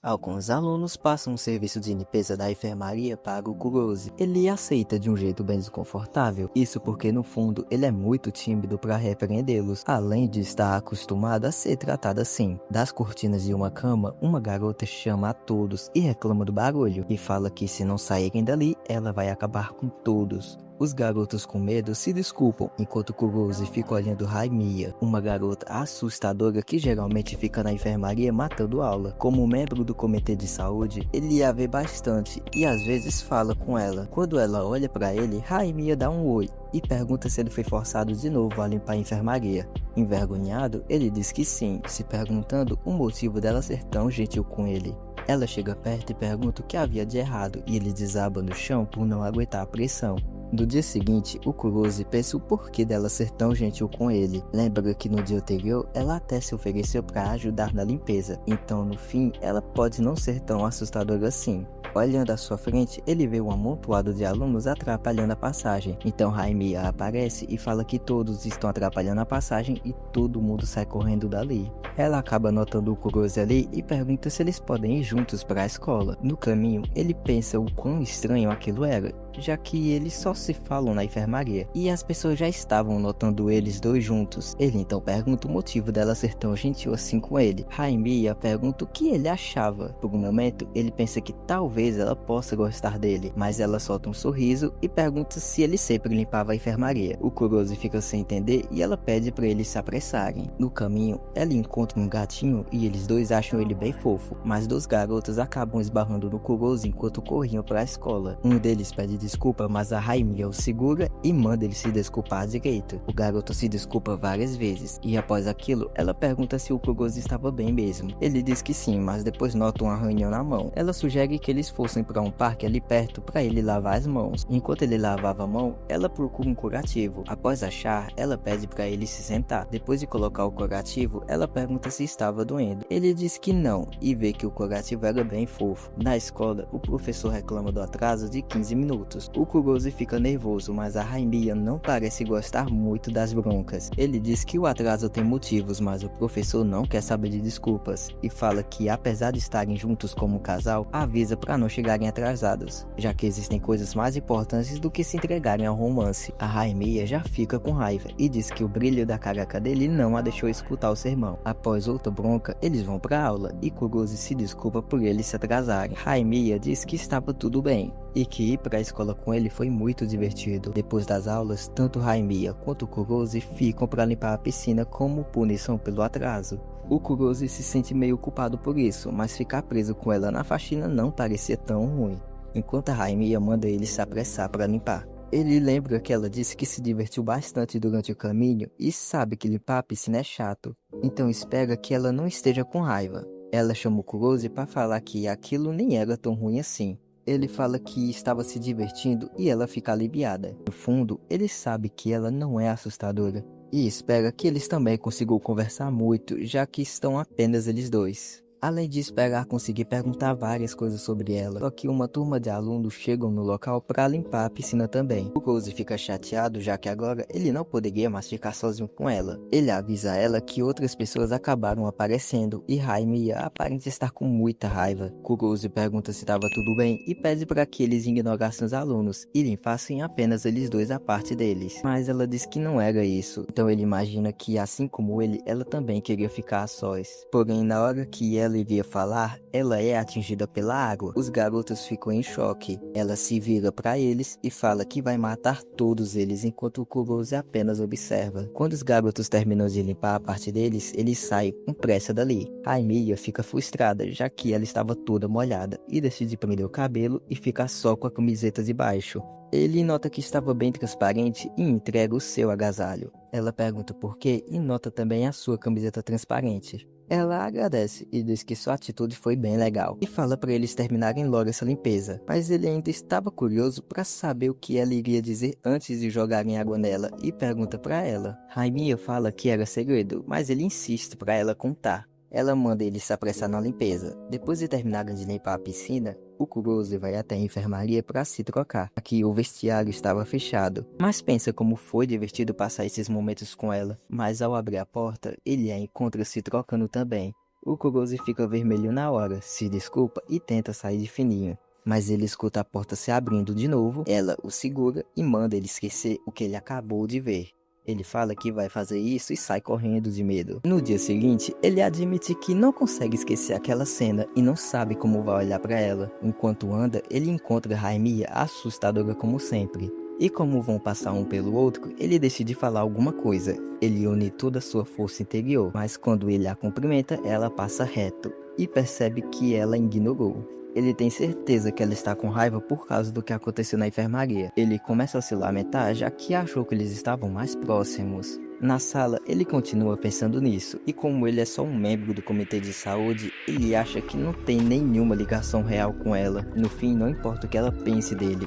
Alguns alunos passam um serviço de limpeza da enfermaria para o Kurosi. Ele aceita de um jeito bem desconfortável, isso porque no fundo ele é muito tímido para repreendê-los, além de estar acostumado a ser tratado assim. Das cortinas de uma cama, uma garota chama a todos e reclama do barulho, e fala que se não saírem dali, ela vai acabar com todos. Os garotos com medo se desculpam, enquanto Kurosi fica olhando Haimiya, uma garota assustadora que geralmente fica na enfermaria matando aula. Como membro do comitê de saúde, ele a vê bastante e às vezes fala com ela. Quando ela olha para ele, Haimiya dá um oi e pergunta se ele foi forçado de novo a limpar a enfermaria. Envergonhado, ele diz que sim, se perguntando o motivo dela ser tão gentil com ele. Ela chega perto e pergunta o que havia de errado e ele desaba no chão por não aguentar a pressão. No dia seguinte, o Kurosi pensa o porquê dela ser tão gentil com ele. Lembra que no dia anterior, ela até se ofereceu para ajudar na limpeza. Então, no fim, ela pode não ser tão assustadora assim. Olhando à sua frente, ele vê um amontoado de alunos atrapalhando a passagem. Então Haimiya aparece e fala que todos estão atrapalhando a passagem e todo mundo sai correndo dali. Ela acaba notando o Kurosi ali e pergunta se eles podem ir juntos para a escola. No caminho, ele pensa o quão estranho aquilo era, já que eles só se falam na enfermaria, e as pessoas já estavam notando eles dois juntos. Ele então pergunta o motivo dela ser tão gentil assim com ele. Haimiya pergunta o que ele achava. Por um momento, ele pensa que talvez ela possa gostar dele, mas ela solta um sorriso e pergunta se ele sempre limpava a enfermaria. O Kurosi fica sem entender e ela pede para eles se apressarem. No caminho, ela encontra um gatinho e eles dois acham ele bem fofo, mas dois garotos acabam esbarrando no Kurosi enquanto corriam para a escola. Um deles pede desculpa, mas a Haimiya o segura e manda ele se desculpar direito. O garoto se desculpa várias vezes, e após aquilo, ela pergunta se o Kurosi estava bem mesmo. Ele diz que sim, mas depois nota um arranhão na mão. Ela sugere que eles fossem para um parque ali perto para ele lavar as mãos. Enquanto ele lavava a mão, ela procura um curativo. Após achar, ela pede para ele se sentar. Depois de colocar o curativo, ela pergunta se estava doendo. Ele diz que não, e vê que o curativo era bem fofo. Na escola, o professor reclama do atraso de 15 minutos. O Kurosi fica nervoso, mas a Haimiya não parece gostar muito das broncas. Ele diz que o atraso tem motivos, mas o professor não quer saber de desculpas, e fala que apesar de estarem juntos como casal, avisa para não chegarem atrasados, já que existem coisas mais importantes do que se entregarem ao romance. A Haimiya já fica com raiva e diz que o brilho da careca dele não a deixou escutar o sermão. Após outra bronca, eles vão para aula e Kurosi se desculpa por eles se atrasarem. Haimiya diz que estava tudo bem e que ir para a escola com ele foi muito divertido. Depois das aulas, tanto Haimiya quanto Kurosi ficam para limpar a piscina como punição pelo atraso. O Kurosi se sente meio culpado por isso, mas ficar preso com ela na faxina não parecia tão ruim, enquanto a Haimiya manda ele se apressar para limpar. Ele lembra que ela disse que se divertiu bastante durante o caminho e sabe que limpar a piscina é chato, então espera que ela não esteja com raiva. Ela chama o Kurosi para falar que aquilo nem era tão ruim assim. Ele fala que estava se divertindo e ela fica aliviada. No fundo, ele sabe que ela não é assustadora e espera que eles também consigam conversar muito, já que estão apenas eles dois. Além de esperar conseguir perguntar várias coisas sobre ela, só que uma turma de alunos chegam no local para limpar a piscina também. O Kurosi fica chateado, já que agora ele não poderia mais ficar sozinho com ela. Ele avisa ela que outras pessoas acabaram aparecendo e Haimiya aparenta estar com muita raiva. Kurosi pergunta se estava tudo bem e pede para que eles ignorassem os alunos e limpassem apenas eles dois a parte deles. Mas ela diz que não era isso, então ele imagina que assim como ele, ela também queria ficar a sós. Porém, na hora que ela iria falar, ela é atingida pela água. Os garotos ficam em choque. Ela se vira para eles e fala que vai matar todos eles, enquanto o Kurosi apenas observa. Quando os garotos terminam de limpar a parte deles, eles saem com pressa dali. Haimiya fica frustrada, já que ela estava toda molhada, e decide prender o cabelo e ficar só com a camiseta de baixo. Ele nota que estava bem transparente e entrega o seu agasalho. Ela pergunta por quê e nota também a sua camiseta transparente. Ela agradece e diz que sua atitude foi bem legal e fala para eles terminarem logo essa limpeza, mas ele ainda estava curioso para saber o que ela iria dizer antes de jogarem água nela e pergunta para ela. Haimiya fala que era segredo, mas ele insiste para ela contar. Ela manda ele se apressar na limpeza. Depois de terminarem de limpar a piscina, o Kurosi vai até a enfermaria para se trocar. Aqui o vestiário estava fechado, mas pensa como foi divertido passar esses momentos com ela. Mas ao abrir a porta, ele a encontra se trocando também. O Kurosi fica vermelho na hora, se desculpa e tenta sair de fininho. Mas ele escuta a porta se abrindo de novo, ela o segura e manda ele esquecer o que ele acabou de ver. Ele fala que vai fazer isso e sai correndo de medo. No dia seguinte, ele admite que não consegue esquecer aquela cena e não sabe como vai olhar para ela. Enquanto anda, ele encontra Raimia assustadora como sempre. E como vão passar um pelo outro, ele decide falar alguma coisa. Ele une toda a sua força interior, mas quando ele a cumprimenta, ela passa reto e percebe que ela ignorou. Ele tem certeza que ela está com raiva por causa do que aconteceu na enfermaria. Ele começa a se lamentar, já que achou que eles estavam mais próximos. Na sala, ele continua pensando nisso, e como ele é só um membro do comitê de saúde, ele acha que não tem nenhuma ligação real com ela. No fim, não importa o que ela pense dele.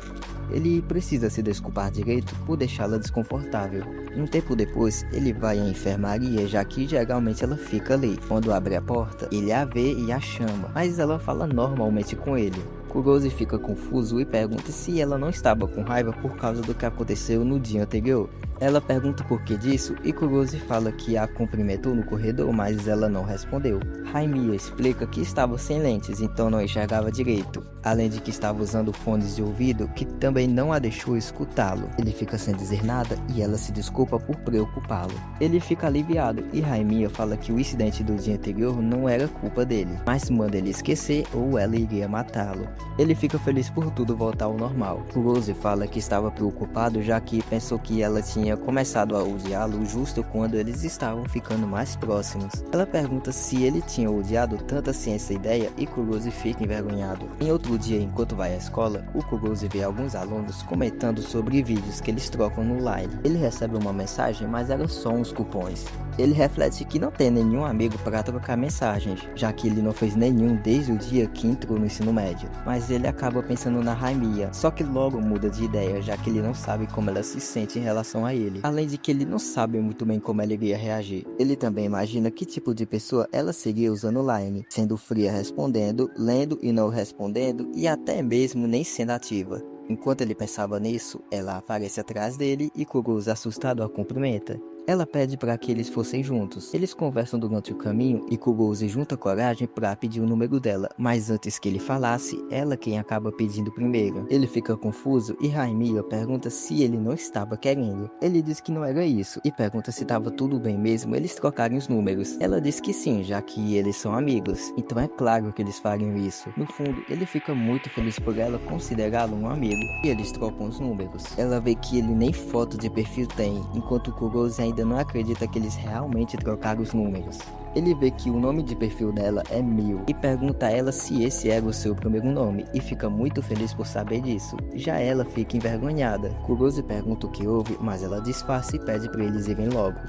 Ele precisa se desculpar direito por deixá-la desconfortável. Um tempo depois, ele vai à enfermaria, já que geralmente ela fica ali. Quando abre a porta, ele a vê e a chama, mas ela fala normalmente com ele. Kurosi fica confuso e pergunta se ela não estava com raiva por causa do que aconteceu no dia anterior. Ela pergunta por que disso e Kurosi fala que a cumprimentou no corredor, mas ela não respondeu. Raimia explica que estava sem lentes, então não enxergava direito, além de que estava usando fones de ouvido que também não a deixou escutá-lo. Ele fica sem dizer nada e ela se desculpa por preocupá-lo. Ele fica aliviado e Raimia fala que o incidente do dia anterior não era culpa dele, mas manda ele esquecer ou ela iria matá-lo. Ele fica feliz por tudo voltar ao normal. Kurosi fala que estava preocupado, já que pensou que ela tinha começado a odiá-lo justo quando eles estavam ficando mais próximos. Ela pergunta se ele tinha odiado tanto assim essa ideia e Kurosi fica envergonhado. Em outro dia, enquanto vai à escola, o Kurosi vê alguns alunos comentando sobre vídeos que eles trocam no Line. Ele recebe uma mensagem, mas eram só uns cupons. Ele reflete que não tem nenhum amigo para trocar mensagens, já que ele não fez nenhum desde o dia que entrou no ensino médio. Mas ele acaba pensando na Raimia, só que logo muda de ideia, já que ele não sabe como ela se sente em relação a ele. Além de que ele não sabe muito bem como ela iria reagir. Ele também imagina que tipo de pessoa ela seria usando o Line, sendo fria respondendo, lendo e não respondendo, e até mesmo nem sendo ativa. Enquanto ele pensava nisso, ela aparece atrás dele e Kurosi, assustado, a cumprimenta. Ela pede para que eles fossem juntos. Eles conversam durante o caminho e Kurosi junta coragem para pedir o número dela, mas antes que ele falasse, ela quem acaba pedindo primeiro. Ele fica confuso e Raimia pergunta se ele não estava querendo. Ele diz que não era isso e pergunta se estava tudo bem mesmo eles trocarem os números. Ela diz que sim, já que eles são amigos, então é claro que eles fariam isso. No fundo, ele fica muito feliz por ela considerá-lo um amigo e eles trocam os números. Ela vê que ele nem foto de perfil tem, enquanto Kurosi ainda não acredita que eles realmente trocaram os números. Ele vê que o nome de perfil dela é Mil e pergunta a ela se esse era o seu primeiro nome e fica muito feliz por saber disso. Já ela fica envergonhada. Kurosi pergunta o que houve, mas ela disfarça e pede para eles irem logo.